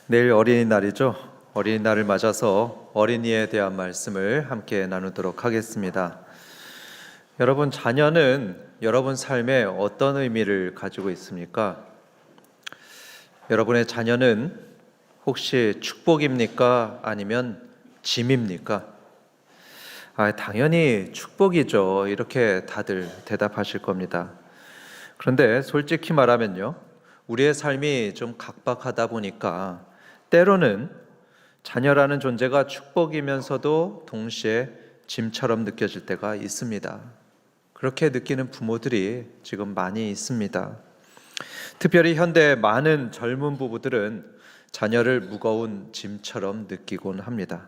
내일 어린이날이죠. 어린이날을 맞아서 어린이에 대한 말씀을 함께 나누도록 하겠습니다. 여러분, 자녀는 여러분 삶에 어떤 의미를 가지고 있습니까? 여러분의 자녀는 혹시 축복입니까? 아니면 짐입니까? 당연히 축복이죠. 이렇게 다들 대답하실 겁니다. 그런데 솔직히 말하면요, 우리의 삶이 좀 각박하다 보니까 때로는 자녀라는 존재가 축복이면서도 동시에 짐처럼 느껴질 때가 있습니다. 그렇게 느끼는 부모들이 지금 많이 있습니다. 특별히 현대 많은 젊은 부부들은 자녀를 무거운 짐처럼 느끼곤 합니다.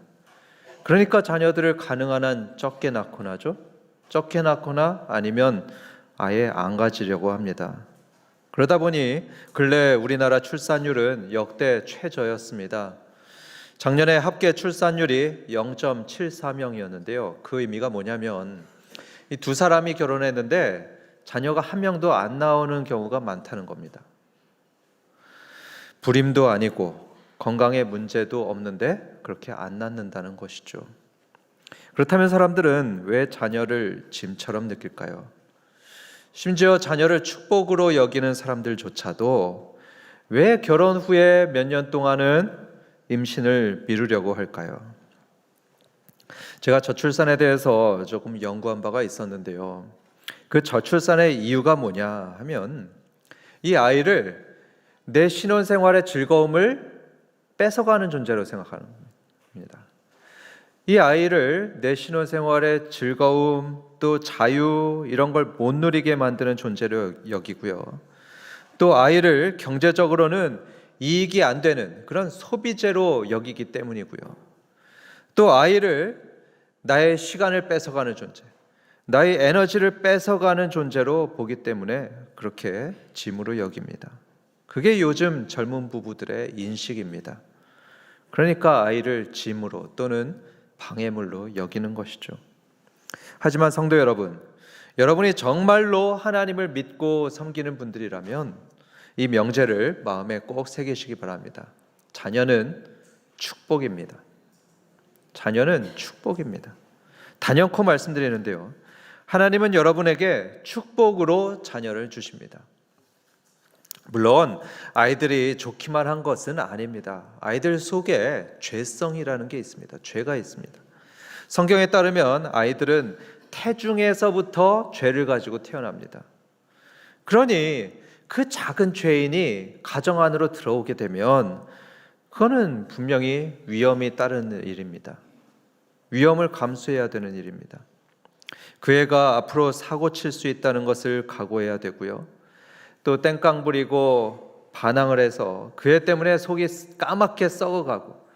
그러니까 자녀들을 가능한 한 적게 낳곤 하죠. 적게 낳거나 아니면 아예 안 가지려고 합니다. 그러다 보니 근래 우리나라 출산율은 역대 최저였습니다. 작년에 합계 출산율이 0.74명이었는데요. 그 의미가 뭐냐면 이 두 사람이 결혼했는데 자녀가 한 명도 안 나오는 경우가 많다는 겁니다. 불임도 아니고 건강에 문제도 없는데 그렇게 안 낳는다는 것이죠. 그렇다면 사람들은 왜 자녀를 짐처럼 느낄까요? 심지어 자녀를 축복으로 여기는 사람들조차도 왜 결혼 후에 몇 년 동안은 임신을 미루려고 할까요? 제가 저출산에 대해서 조금 연구한 바가 있었는데요. 그 저출산의 이유가 뭐냐 하면 이 아이를 내 신혼생활의 즐거움을 뺏어가는 존재로 생각하는 겁니다. 이 아이를 내 신혼생활의 즐거움, 또 자유 이런 걸 못 누리게 만드는 존재로 여기고요. 또 아이를 경제적으로는 이익이 안 되는 그런 소비재로 여기기 때문이고요. 또 아이를 나의 시간을 뺏어가는 존재, 나의 에너지를 뺏어가는 존재로 보기 때문에 그렇게 짐으로 여깁니다. 그게 요즘 젊은 부부들의 인식입니다. 그러니까 아이를 짐으로 또는 방해물로 여기는 것이죠. 하지만 성도 여러분, 여러분이 정말로 하나님을 믿고 섬기는 분들이라면 이 명제를 마음에 꼭 새기시기 바랍니다. 자녀는 축복입니다. 자녀는 축복입니다. 단연코 말씀드리는데요, 하나님은 여러분에게 축복으로 자녀를 주십니다. 물론 아이들이 좋기만 한 것은 아닙니다. 아이들 속에 죄성이라는 게 있습니다. 죄가 있습니다. 성경에 따르면 아이들은 태중에서부터 죄를 가지고 태어납니다. 그러니 그 작은 죄인이 가정 안으로 들어오게 되면 그거는 분명히 위험이 따르는 일입니다. 위험을 감수해야 되는 일입니다. 그 애가 앞으로 사고 칠 수 있다는 것을 각오해야 되고요. 또 땡깡 부리고 반항을 해서 그 애 때문에 속이 까맣게 썩어가고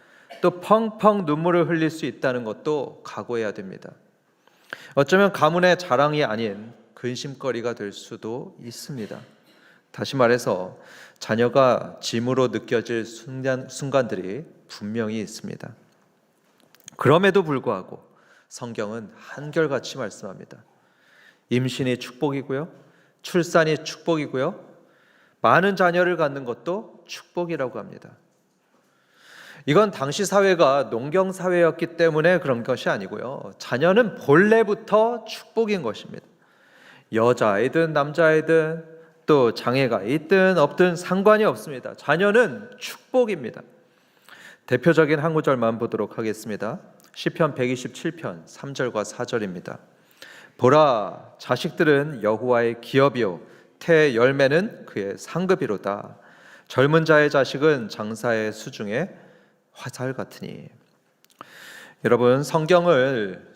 또 펑펑 눈물을 흘릴 수 있다는 것도 각오해야 됩니다. 어쩌면 가문의 자랑이 아닌 근심거리가 될 수도 있습니다. 다시 말해서 자녀가 짐으로 느껴질 순간들이 분명히 있습니다. 그럼에도 불구하고 성경은 한결같이 말씀합니다. 임신이 축복이고요, 출산이 축복이고요, 많은 자녀를 갖는 것도 축복이라고 합니다. 이건 당시 사회가 농경 사회였기 때문에 그런 것이 아니고요, 자녀는 본래부터 축복인 것입니다. 여자아이든 남자아이든 또 장애가 있든 없든 상관이 없습니다. 자녀는 축복입니다. 대표적인 한 구절만 보도록 하겠습니다. 시편 127편 3절과 4절입니다. 보라, 자식들은 여호와의 기업이요 태 열매는 그의 상급이로다. 젊은 자의 자식은 장사의 수중에 화살 같으니. 여러분, 성경을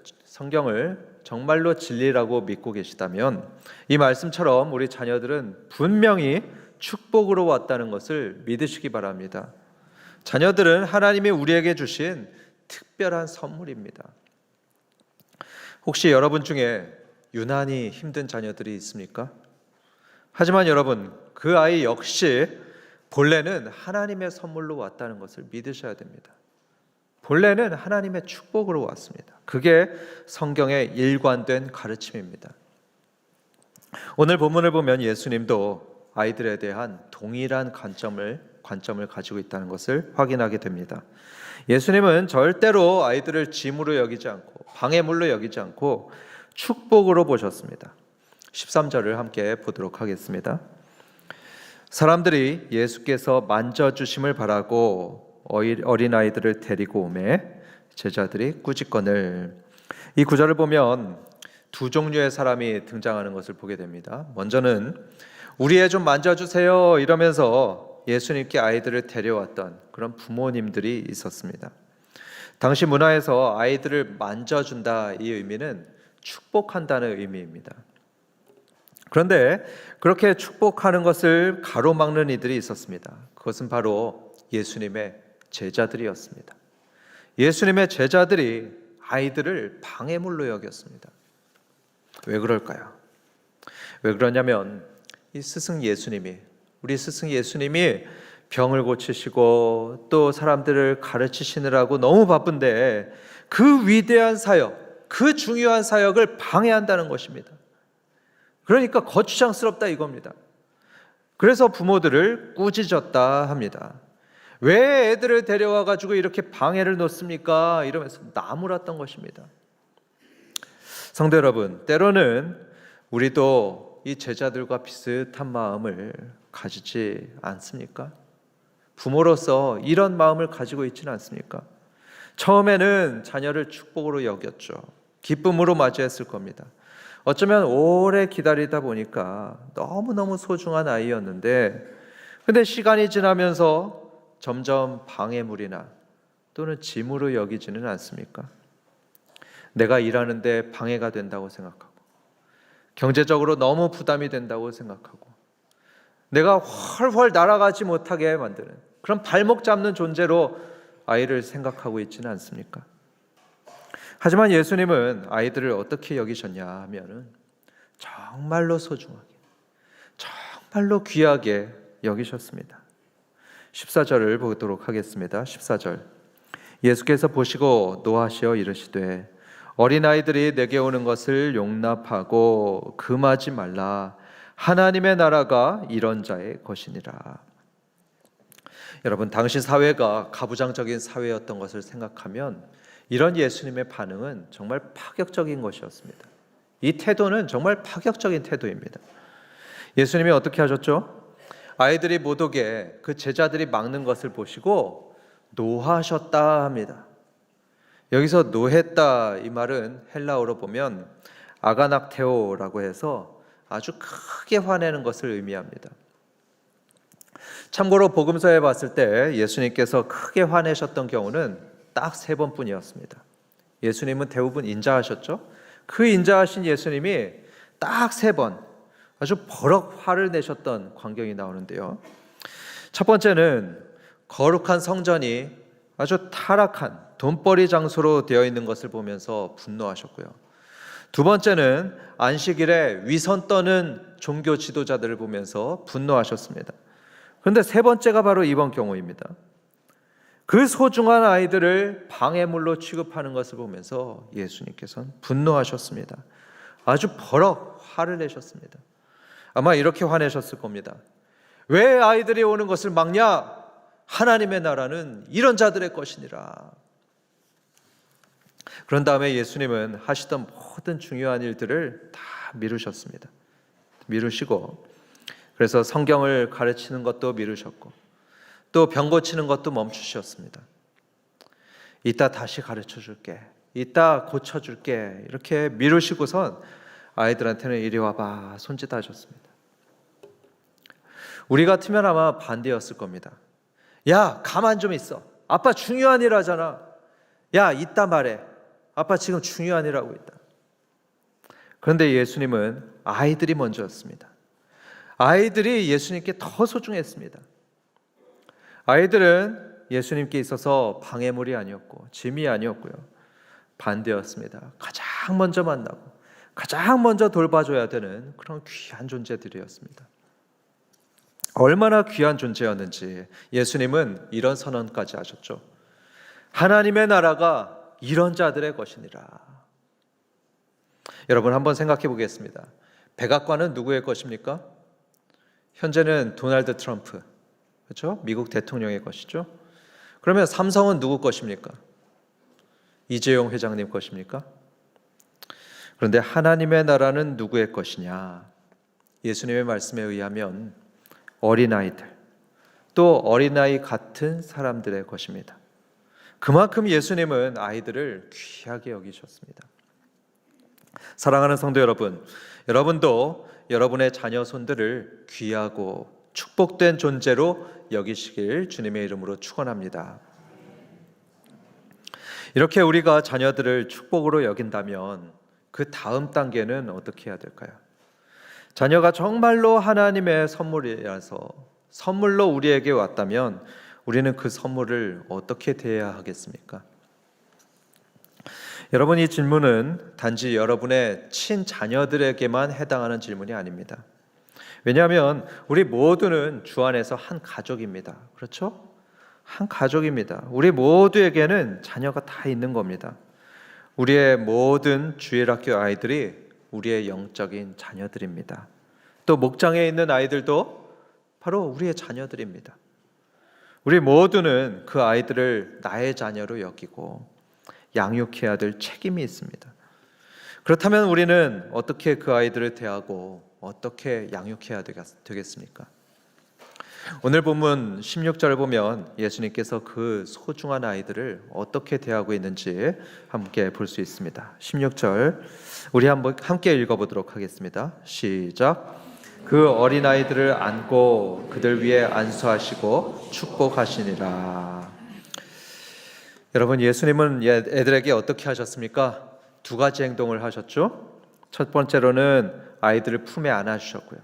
정말로 진리라고 믿고 계시다면 이 말씀처럼 우리 자녀들은 분명히 축복으로 왔다는 것을 믿으시기 바랍니다. 자녀들은 하나님이 우리에게 주신 특별한 선물입니다. 혹시 여러분 중에 유난히 힘든 자녀들이 있습니까? 하지만 여러분, 그 아이 역시 본래는 하나님의 선물로 왔다는 것을 믿으셔야 됩니다. 본래는 하나님의 축복으로 왔습니다. 그게 성경의 일관된 가르침입니다. 오늘 본문을 보면 예수님도 아이들에 대한 동일한 관점을 관점을 가지고 있다는 것을 확인하게 됩니다. 예수님은 절대로 아이들을 짐으로 여기지 않고 방해물로 여기지 않고 축복으로 보셨습니다. 13절을 함께 보도록 하겠습니다. 사람들이 예수께서 만져주심을 바라고 어린아이들을 데리고 오매 제자들이 꾸짖거늘. 이 구절을 보면 두 종류의 사람이 등장하는 것을 보게 됩니다. 먼저는 우리 애 좀 만져주세요 이러면서 예수님께 아이들을 데려왔던 그런 부모님들이 있었습니다. 당시 문화에서 아이들을 만져준다 이 의미는 축복한다는 의미입니다. 그런데 그렇게 축복하는 것을 가로막는 이들이 있었습니다. 그것은 바로 예수님의 제자들이었습니다. 예수님의 제자들이 아이들을 방해물로 여겼습니다. 왜 그럴까요? 왜 그러냐면 이 스승 예수님이, 우리 스승 예수님이 병을 고치시고 또 사람들을 가르치시느라고 너무 바쁜데 그 위대한 사역, 그 중요한 사역을 방해한다는 것입니다. 그러니까 거추장스럽다 이겁니다. 그래서 부모들을 꾸짖었다 합니다. 왜 애들을 데려와 가지고 이렇게 방해를 놓습니까? 이러면서 나무랐던 것입니다. 성도 여러분, 때로는 우리도 이 제자들과 비슷한 마음을 가지지 않습니까? 부모로서 이런 마음을 가지고 있지는 않습니까? 처음에는 자녀를 축복으로 여겼죠. 기쁨으로 맞이했을 겁니다. 어쩌면 오래 기다리다 보니까 너무너무 소중한 아이였는데 근데 시간이 지나면서 점점 방해물이나 또는 짐으로 여기지는 않습니까? 내가 일하는데 방해가 된다고 생각하고 경제적으로 너무 부담이 된다고 생각하고 내가 훨훨 날아가지 못하게 만드는 그런 발목 잡는 존재로 아이를 생각하고 있지는 않습니까? 하지만 예수님은 아이들을 어떻게 여기셨냐 하면은 정말로 소중하게, 정말로 귀하게 여기셨습니다. 14절을 보도록 하겠습니다. 14절. 예수께서 보시고 노하시어 이르시되 어린아이들이 내게 오는 것을 용납하고 금하지 말라. 하나님의 나라가 이런 자의 것이니라. 여러분, 당시 사회가 가부장적인 사회였던 것을 생각하면 이런 예수님의 반응은 정말 파격적인 것이었습니다. 이 태도는 정말 파격적인 태도입니다. 예수님이 어떻게 하셨죠? 아이들이 못 오게 그 제자들이 막는 것을 보시고 노하셨다 합니다. 여기서 노했다 이 말은 헬라어로 보면 아가낙테오라고 해서 아주 크게 화내는 것을 의미합니다. 참고로 복음서에 봤을 때 예수님께서 크게 화내셨던 경우는 딱 3번뿐이었습니다. 예수님은 대부분 인자하셨죠. 그 인자하신 예수님이 딱 3번 아주 버럭 화를 내셨던 광경이 나오는데요. 첫 번째는 거룩한 성전이 아주 타락한 돈벌이 장소로 되어 있는 것을 보면서 분노하셨고요. 두 번째는 안식일에 위선 떠는 종교 지도자들을 보면서 분노하셨습니다. 그런데 세 번째가 바로 이번 경우입니다. 그 소중한 아이들을 방해물로 취급하는 것을 보면서 예수님께서는 분노하셨습니다. 아주 버럭 화를 내셨습니다. 아마 이렇게 화내셨을 겁니다. 왜 아이들이 오는 것을 막냐? 하나님의 나라는 이런 자들의 것이니라. 그런 다음에 예수님은 하시던 모든 중요한 일들을 다 미루셨습니다. 미루시고 그래서 성경을 가르치는 것도 미루셨고 또 병 고치는 것도 멈추셨습니다. 이따 다시 가르쳐 줄게. 이따 고쳐 줄게. 이렇게 미루시고선 아이들한테는 이리 와봐 손짓 하셨습니다. 우리 같으면 아마 반대였을 겁니다. 야, 가만 좀 있어. 아빠 중요한 일 하잖아. 야, 이따 말해. 아빠 지금 중요한 일 하고 있다. 그런데 예수님은 아이들이 먼저였습니다. 아이들이 예수님께 더 소중했습니다. 아이들은 예수님께 있어서 방해물이 아니었고 짐이 아니었고요. 반대였습니다. 가장 먼저 만나고 가장 먼저 돌봐줘야 되는 그런 귀한 존재들이었습니다. 얼마나 귀한 존재였는지 예수님은 이런 선언까지 하셨죠. 하나님의 나라가 이런 자들의 것이니라. 여러분 한번 생각해 보겠습니다. 백악관은 누구의 것입니까? 현재는 도널드 트럼프, 그렇죠? 미국 대통령의 것이죠. 그러면 삼성은 누구 것입니까? 이재용 회장님 것입니까? 그런데 하나님의 나라는 누구의 것이냐? 예수님의 말씀에 의하면 어린아이들, 또 어린아이 같은 사람들의 것입니다. 그만큼 예수님은 아이들을 귀하게 여기셨습니다. 사랑하는 성도 여러분, 여러분도 여러분의 자녀 손들을 귀하고 축복된 존재로 여기시길 주님의 이름으로 축원합니다. 이렇게 우리가 자녀들을 축복으로 여긴다면 그 다음 단계는 어떻게 해야 될까요? 자녀가 정말로 하나님의 선물이라서 선물로 우리에게 왔다면 우리는 그 선물을 어떻게 대해야 하겠습니까? 여러분, 이 질문은 단지 여러분의 친자녀들에게만 해당하는 질문이 아닙니다. 왜냐하면 우리 모두는 주 안에서 한 가족입니다. 그렇죠? 한 가족입니다. 우리 모두에게는 자녀가 다 있는 겁니다. 우리의 모든 주일학교 아이들이 우리의 영적인 자녀들입니다. 또 목장에 있는 아이들도 바로 우리의 자녀들입니다. 우리 모두는 그 아이들을 나의 자녀로 여기고 양육해야 될 책임이 있습니다. 그렇다면 우리는 어떻게 그 아이들을 대하고 어떻게 양육해야 되겠습니까? 오늘 본문 16절을 보면 예수님께서 그 소중한 아이들을 어떻게 대하고 있는지 함께 볼 수 있습니다. 16절 우리 한번 함께 읽어보도록 하겠습니다. 시작. 그 어린아이들을 안고 그들 위에 안수하시고 축복하시니라. 여러분, 예수님은 애들에게 어떻게 하셨습니까? 두 가지 행동을 하셨죠. 첫 번째로는 아이들을 품에 안아주셨고요.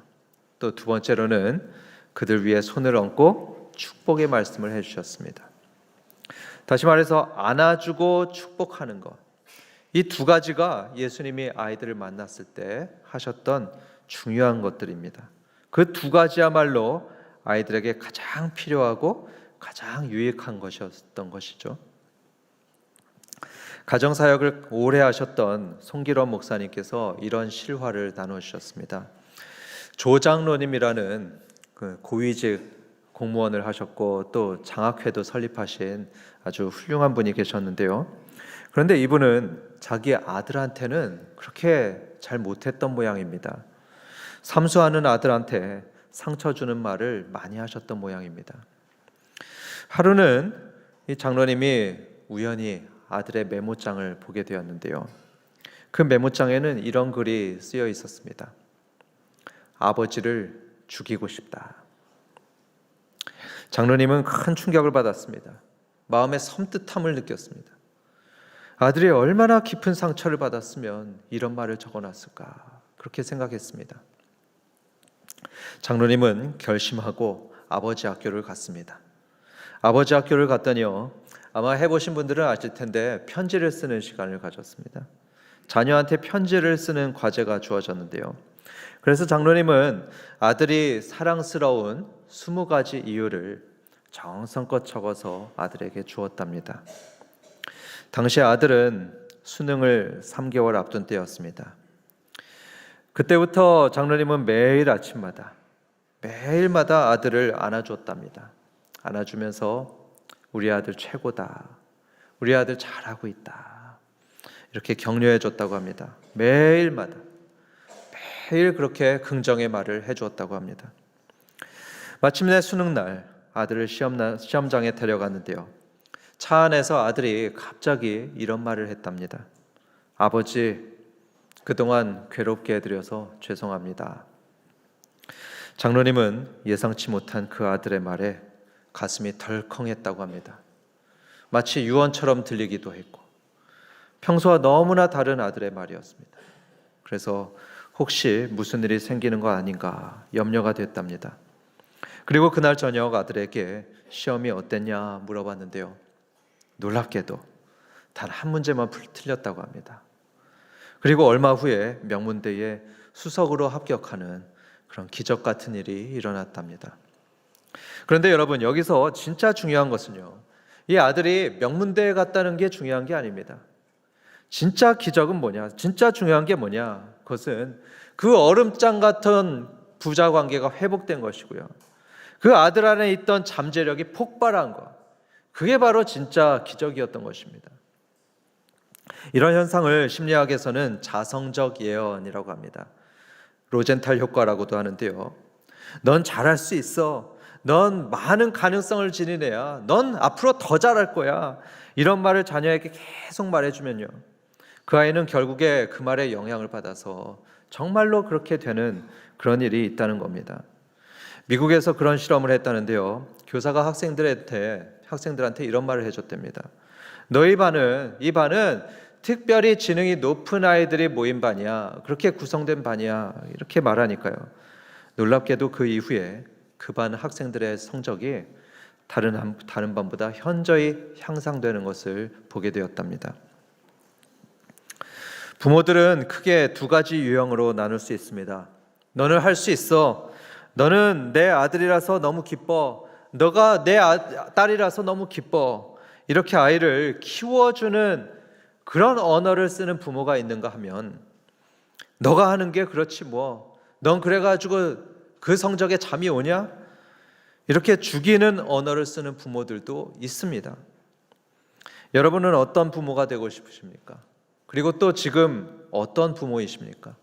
또 두 번째로는 그들 위에 손을 얹고 축복의 말씀을 해주셨습니다. 다시 말해서 안아주고 축복하는 것, 이 두 가지가 예수님이 아이들을 만났을 때 하셨던 중요한 것들입니다. 그 두 가지야말로 아이들에게 가장 필요하고 가장 유익한 것이었던 것이죠. 가정사역을 오래 하셨던 송기런 목사님께서 이런 실화를 나누셨습니다. 조장로님이라는 그 고위직 공무원을 하셨고 또 장학회도 설립하신 아주 훌륭한 분이 계셨는데요. 그런데 이분은 자기 아들한테는 그렇게 잘 못했던 모양입니다. 삼수하는 아들한테 상처 주는 말을 많이 하셨던 모양입니다. 하루는 이 장로님이 우연히 아들의 메모장을 보게 되었는데요. 그 메모장에는 이런 글이 쓰여 있었습니다. 아버지를 죽이고 싶다. 장로님은 큰 충격을 받았습니다. 마음의 섬뜩함을 느꼈습니다. 아들이 얼마나 깊은 상처를 받았으면 이런 말을 적어놨을까, 그렇게 생각했습니다. 장로님은 결심하고 아버지 학교를 갔습니다. 아버지 학교를 갔더니요, 아마 해보신 분들은 아실 텐데 편지를 쓰는 시간을 가졌습니다. 자녀한테 편지를 쓰는 과제가 주어졌는데요. 그래서 장로님은 아들이 사랑스러운 20가지 이유를 정성껏 적어서 아들에게 주었답니다. 당시 아들은 수능을 3개월 앞둔 때였습니다. 그때부터 장로님은 매일 아침마다 매일마다 아들을 안아주었답니다. 안아주면서 우리 아들 최고다, 우리 아들 잘하고 있다, 이렇게 격려해 줬다고 합니다. 매일마다 매일 그렇게 긍정의 말을 해주었다고 합니다. 마침내 수능날 아들을 시험장에 데려갔는데요. 차 안에서 아들이 갑자기 이런 말을 했답니다. 아버지, 그동안 괴롭게 해드려서 죄송합니다. 장로님은 예상치 못한 그 아들의 말에 가슴이 덜컹했다고 합니다. 마치 유언처럼 들리기도 했고 평소와 너무나 다른 아들의 말이었습니다. 그래서 혹시 무슨 일이 생기는 거 아닌가 염려가 됐답니다. 그리고 그날 저녁 아들에게 시험이 어땠냐 물어봤는데요. 놀랍게도 단 한 문제만 틀렸다고 합니다. 그리고 얼마 후에 명문대에 수석으로 합격하는 그런 기적 같은 일이 일어났답니다. 그런데 여러분, 여기서 진짜 중요한 것은요, 이 아들이 명문대에 갔다는 게 중요한 게 아닙니다. 진짜 기적은 뭐냐? 진짜 중요한 게 뭐냐? 그것은 그 얼음장 같은 부자 관계가 회복된 것이고요. 그 아들 안에 있던 잠재력이 폭발한 것, 그게 바로 진짜 기적이었던 것입니다. 이런 현상을 심리학에서는 자성적 예언이라고 합니다. 로젠탈 효과라고도 하는데요. 넌 잘할 수 있어. 넌 많은 가능성을 지닌 애야. 넌 앞으로 더 잘할 거야. 이런 말을 자녀에게 계속 말해주면요, 그 아이는 결국에 그 말에 영향을 받아서 정말로 그렇게 되는 그런 일이 있다는 겁니다. 미국에서 그런 실험을 했다는데요, 교사가 학생들한테 이런 말을 해줬답니다. 이 반은 특별히 지능이 높은 아이들이 모인 반이야. 그렇게 구성된 반이야. 이렇게 말하니까요, 놀랍게도 그 이후에 그 반 학생들의 성적이 다른 반보다 현저히 향상되는 것을 보게 되었답니다. 부모들은 크게 두 가지 유형으로 나눌 수 있습니다. 너는 할 수 있어. 너는 내 아들이라서 너무 기뻐. 너가 내 딸이라서 너무 기뻐. 이렇게 아이를 키워주는 그런 언어를 쓰는 부모가 있는가 하면, 너가 하는 게 그렇지 뭐. 넌 그래가지고 그 성적에 잠이 오냐? 이렇게 죽이는 언어를 쓰는 부모들도 있습니다. 여러분은 어떤 부모가 되고 싶으십니까? 그리고 또 지금 어떤 부모이십니까?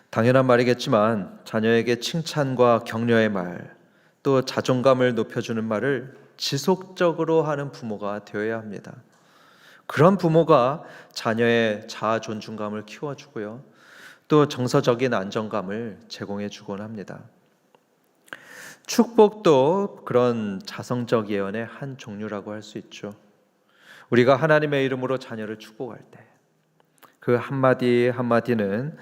당연한 말이겠지만 자녀에게 칭찬과 격려의 말, 또 자존감을 높여주는 말을 지속적으로 하는 부모가 되어야 합니다. 그런 부모가 자녀의 자아 존중감을 키워주고요, 또 정서적인 안정감을 제공해 주곤 합니다. 축복도 그런 자성적 예언의 한 종류라고 할 수 있죠. 우리가 하나님의 이름으로 자녀를 축복할 때 그 한마디 한마디는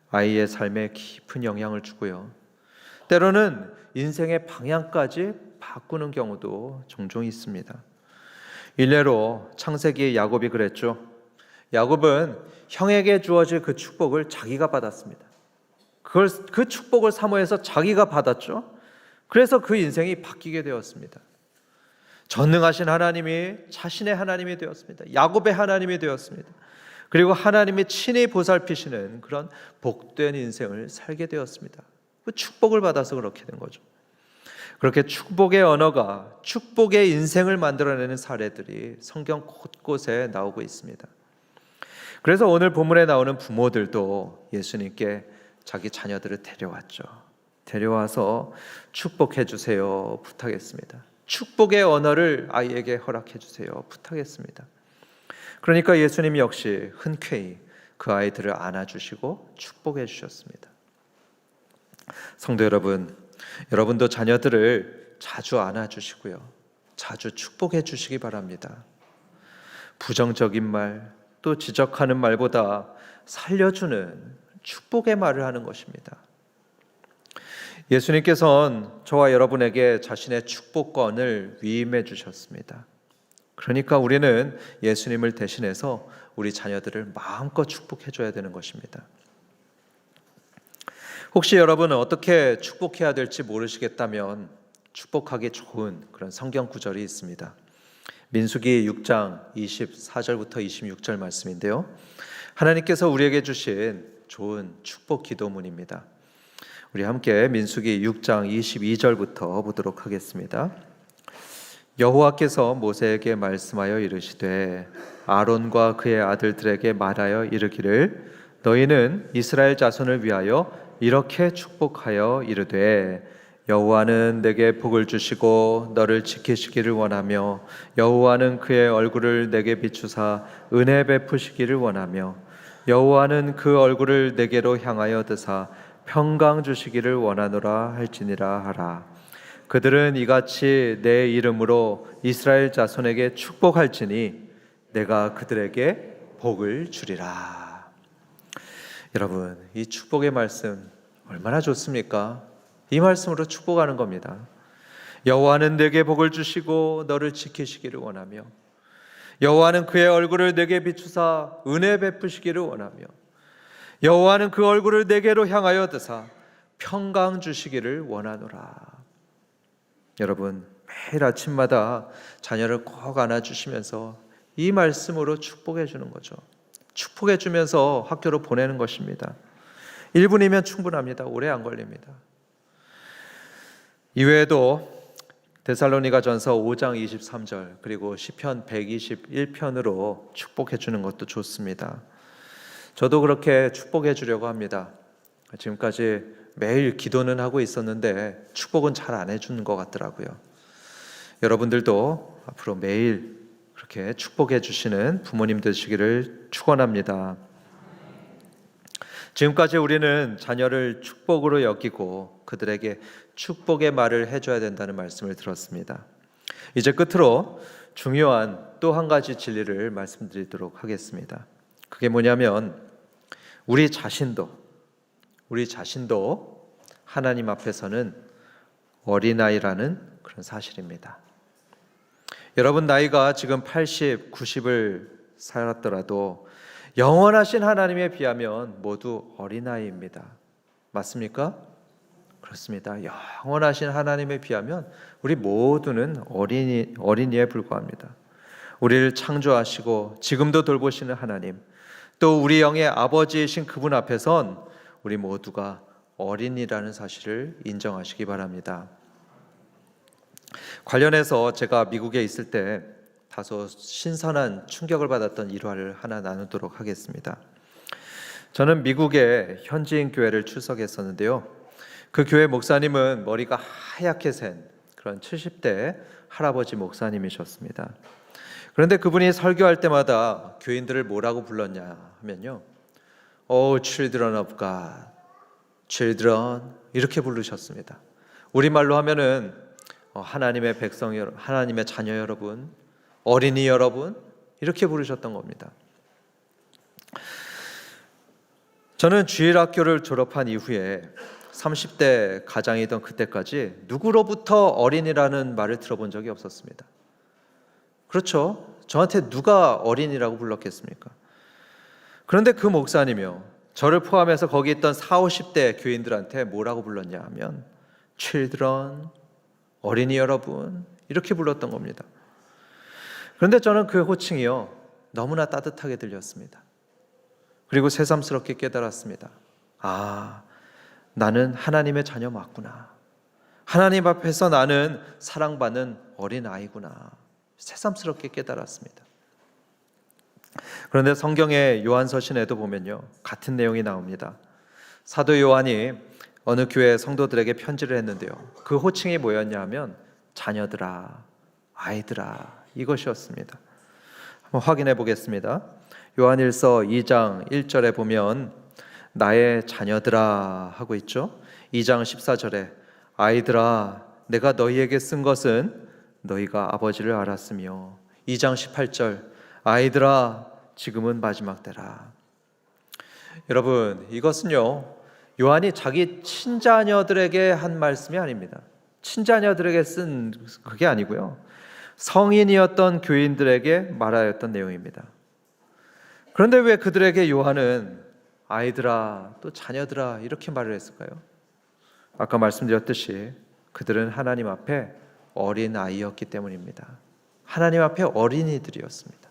아이의 삶에 깊은 영향을 주고요, 때로는 인생의 방향까지 바꾸는 경우도 종종 있습니다. 일례로 창세기의 야곱이 그랬죠. 야곱은 형에게 주어질 그 축복을 자기가 받았습니다. 그 축복을 사모해서 자기가 받았죠. 그래서 그 인생이 바뀌게 되었습니다. 전능하신 하나님이 자신의 하나님이 되었습니다. 야곱의 하나님이 되었습니다. 그리고 하나님이 친히 보살피시는 그런 복된 인생을 살게 되었습니다. 그 축복을 받아서 그렇게 된 거죠. 그렇게 축복의 언어가 축복의 인생을 만들어내는 사례들이 성경 곳곳에 나오고 있습니다. 그래서 오늘 본문에 나오는 부모들도 예수님께 자기 자녀들을 데려왔죠. 데려와서 축복해 주세요 부탁했습니다. 축복의 언어를 아이에게 허락해 주세요 부탁했습니다. 그러니까 예수님 역시 흔쾌히 그 아이들을 안아주시고 축복해 주셨습니다. 성도 여러분, 여러분도 자녀들을 자주 안아주시고요, 자주 축복해 주시기 바랍니다. 부정적인 말, 또 지적하는 말보다 살려주는 축복의 말을 하는 것입니다. 예수님께서는 저와 여러분에게 자신의 축복권을 위임해 주셨습니다. 그러니까 우리는 예수님을 대신해서 우리 자녀들을 마음껏 축복해 줘야 되는 것입니다. 혹시 여러분은 어떻게 축복해야 될지 모르시겠다면 축복하기 좋은 그런 성경 구절이 있습니다. 민수기 6장 24절부터 26절 말씀인데요, 하나님께서 우리에게 주신 좋은 축복 기도문입니다. 우리 함께 민수기 6장 22절부터 보도록 하겠습니다. 여호와께서 모세에게 말씀하여 이르시되 아론과 그의 아들들에게 말하여 이르기를 너희는 이스라엘 자손을 위하여 이렇게 축복하여 이르되 여호와는 내게 복을 주시고 너를 지키시기를 원하며 여호와는 그의 얼굴을 내게 비추사 은혜 베푸시기를 원하며 여호와는 그 얼굴을 내게로 향하여 드사 평강 주시기를 원하노라 할지니라 하라. 그들은 이같이 내 이름으로 이스라엘 자손에게 축복할지니 내가 그들에게 복을 주리라. 여러분, 이 축복의 말씀 얼마나 좋습니까? 이 말씀으로 축복하는 겁니다. 여호와는 내게 복을 주시고 너를 지키시기를 원하며 여호와는 그의 얼굴을 내게 비추사 은혜 베푸시기를 원하며 여호와는 그 얼굴을 내게로 향하여 드사 평강 주시기를 원하노라. 여러분, 매일 아침마다 자녀를 꼭 안아주시면서 이 말씀으로 축복해 주는 거죠. 축복해 주면서 학교로 보내는 것입니다. 1분이면 충분합니다. 오래 안 걸립니다. 이외에도 데살로니가전서 5장 23절 그리고 시편 121편으로 축복해 주는 것도 좋습니다. 저도 그렇게 축복해 주려고 합니다. 지금까지 매일 기도는 하고 있었는데 축복은 잘 안 해주는 것 같더라고요. 여러분들도 앞으로 매일 그렇게 축복해 주시는 부모님 되시기를 축원합니다. 지금까지 우리는 자녀를 축복으로 여기고 그들에게 축복의 말을 해줘야 된다는 말씀을 들었습니다. 이제 끝으로 중요한 또 한 가지 진리를 말씀드리도록 하겠습니다. 그게 뭐냐면 우리 자신도 하나님 앞에서는 어린아이라는 그런 사실입니다. 여러분 나이가 지금 80, 90을 살았더라도 영원하신 하나님에 비하면 모두 어린아이입니다. 맞습니까? 그렇습니다. 영원하신 하나님에 비하면 우리 모두는 어린이에 불과합니다. 우리를 창조하시고 지금도 돌보시는 하나님, 또 우리 영의 아버지이신 그분 앞에선 우리 모두가 어린이라는 사실을 인정하시기 바랍니다. 관련해서 제가 미국에 있을 때 다소 신선한 충격을 받았던 일화를 하나 나누도록 하겠습니다. 저는 미국의 현지인 교회를 출석했었는데요. 그 교회 목사님은 머리가 하얗게 센 그런 70대 할아버지 목사님이셨습니다. 그런데 그분이 설교할 때마다 교인들을 뭐라고 불렀냐 하면요, Oh, children of God, children 이렇게 부르셨습니다. 우리말로 하면은 하나님의 백성 여러분, 하나님의 자녀 여러분, 어린이 여러분 이렇게 부르셨던 겁니다. 저는 주일학교를 졸업한 이후에 30대 가장이던 그때까지 누구로부터 어린이라는 말을 들어본 적이 없었습니다. 그렇죠? 저한테 누가 어린이라고 불렀겠습니까? 그런데 그 목사님이요, 저를 포함해서 거기 있던 40, 50대 교인들한테 뭐라고 불렀냐 하면 children, 어린이 여러분 이렇게 불렀던 겁니다. 그런데 저는 그 호칭이요 너무나 따뜻하게 들렸습니다. 그리고 새삼스럽게 깨달았습니다. 아, 나는 하나님의 자녀 맞구나. 하나님 앞에서 나는 사랑받는 어린 아이구나. 새삼스럽게 깨달았습니다. 그런데 성경의 요한서신에도 보면요 같은 내용이 나옵니다. 사도 요한이 어느 교회 성도들에게 편지를 했는데요, 그 호칭이 뭐였냐 하면 자녀들아, 아이들아 이것이었습니다. 한번 확인해 보겠습니다. 요한일서 2장 1절에 보면 나의 자녀들아 하고 있죠. 2장 14절에 아이들아 내가 너희에게 쓴 것은 너희가 아버지를 알았으며, 2장 18절 아이들아 지금은 마지막 때라. 여러분 이것은요 요한이 자기 친자녀들에게 한 말씀이 아닙니다. 친자녀들에게 쓴 그게 아니고요, 성인이었던 교인들에게 말하였던 내용입니다. 그런데 왜 그들에게 요한은 아이들아 또 자녀들아 이렇게 말을 했을까요? 아까 말씀드렸듯이 그들은 하나님 앞에 어린 아이였기 때문입니다. 하나님 앞에 어린이들이었습니다.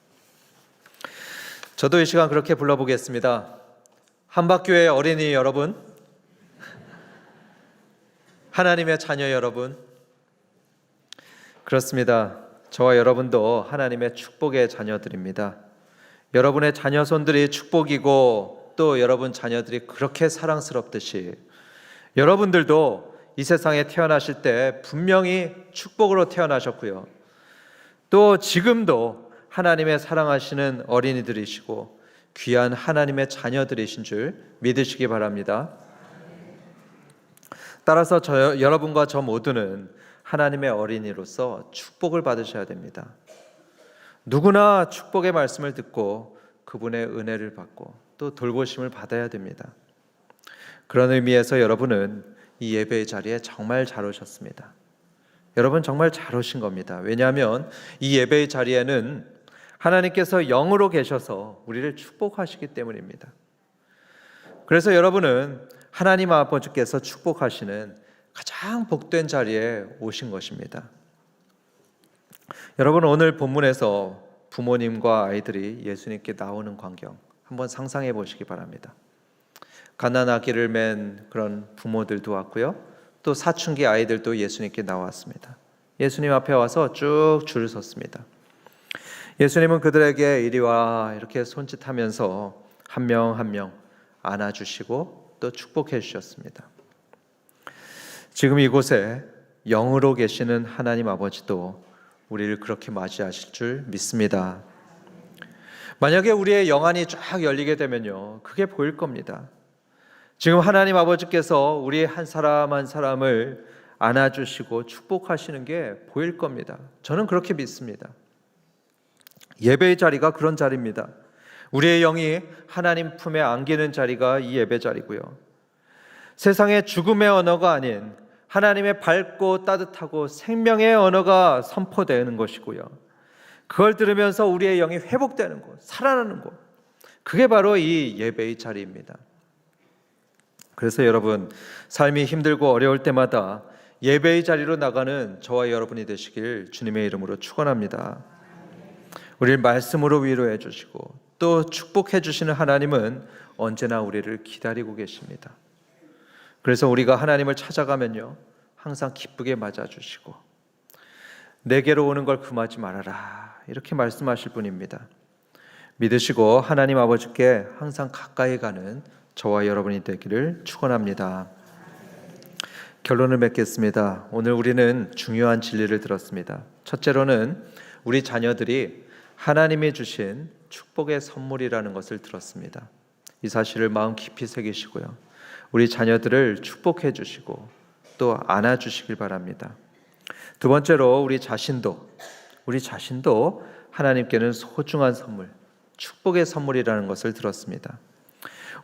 저도 이 시간 그렇게 불러보겠습니다. 한박교회 어린이 여러분, 하나님의 자녀 여러분, 그렇습니다. 저와 여러분도 하나님의 축복의 자녀들입니다. 여러분의 자녀손들이 축복이고 또 여러분 자녀들이 그렇게 사랑스럽듯이 여러분들도 이 세상에 태어나실 때 분명히 축복으로 태어나셨고요, 또 지금도 하나님의 사랑하시는 어린이들이시고 귀한 하나님의 자녀들이신 줄 믿으시기 바랍니다. 따라서 여러분과 저 모두는 하나님의 어린이로서 축복을 받으셔야 됩니다. 누구나 축복의 말씀을 듣고 그분의 은혜를 받고 또 돌보심을 받아야 됩니다. 그런 의미에서 여러분은 이 예배의 자리에 정말 잘 오셨습니다. 여러분 정말 잘 오신 겁니다. 왜냐하면 이 예배의 자리에는 하나님께서 영으로 계셔서 우리를 축복하시기 때문입니다. 그래서 여러분은 하나님 아버지께서 축복하시는 가장 복된 자리에 오신 것입니다. 여러분 오늘 본문에서 부모님과 아이들이 예수님께 나오는 광경 한번 상상해 보시기 바랍니다. 갓난 아기를 맨 그런 부모들도 왔고요, 또 사춘기 아이들도 예수님께 나왔습니다. 예수님 앞에 와서 쭉 줄을 섰습니다. 예수님은 그들에게 이리 와 이렇게 손짓하면서 한 명 한 명 안아주시고 또 축복해 주셨습니다. 지금 이곳에 영으로 계시는 하나님 아버지도 우리를 그렇게 맞이하실 줄 믿습니다. 만약에 우리의 영안이 쫙 열리게 되면요, 그게 보일 겁니다. 지금 하나님 아버지께서 우리 한 사람 한 사람을 안아주시고 축복하시는 게 보일 겁니다. 저는 그렇게 믿습니다. 예배의 자리가 그런 자리입니다. 우리의 영이 하나님 품에 안기는 자리가 이 예배 자리고요. 세상의 죽음의 언어가 아닌 하나님의 밝고 따뜻하고 생명의 언어가 선포되는 것이고요. 그걸 들으면서 우리의 영이 회복되는 곳, 살아나는 곳, 그게 바로 이 예배의 자리입니다. 그래서 여러분, 삶이 힘들고 어려울 때마다 예배의 자리로 나가는 저와 여러분이 되시길 주님의 이름으로 축원합니다. 우리를 말씀으로 위로해 주시고 또 축복해 주시는 하나님은 언제나 우리를 기다리고 계십니다. 그래서 우리가 하나님을 찾아가면요, 항상 기쁘게 맞아주시고 내게로 오는 걸 금하지 말아라 이렇게 말씀하실 분입니다. 믿으시고 하나님 아버지께 항상 가까이 가는 저와 여러분이 되기를 축원합니다. 결론을 맺겠습니다. 오늘 우리는 중요한 진리를 들었습니다. 첫째로는 우리 자녀들이 하나님이 주신 축복의 선물이라는 것을 들었습니다. 이 사실을 마음 깊이 새기시고요, 우리 자녀들을 축복해 주시고 또 안아주시길 바랍니다. 두 번째로 우리 자신도 하나님께는 소중한 선물, 축복의 선물이라는 것을 들었습니다.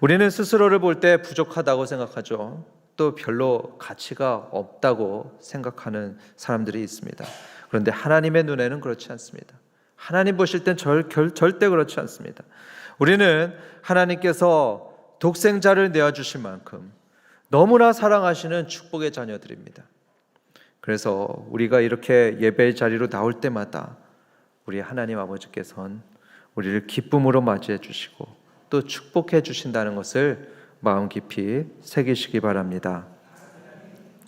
우리는 스스로를 볼 때 부족하다고 생각하죠. 또 별로 가치가 없다고 생각하는 사람들이 있습니다. 그런데 하나님의 눈에는 그렇지 않습니다. 하나님 보실 땐 절대 그렇지 않습니다. 우리는 하나님께서 독생자를 내어주실 만큼 너무나 사랑하시는 축복의 자녀들입니다. 그래서 우리가 이렇게 예배의 자리로 나올 때마다 우리 하나님 아버지께서는 우리를 기쁨으로 맞이해 주시고 또 축복해 주신다는 것을 마음 깊이 새기시기 바랍니다.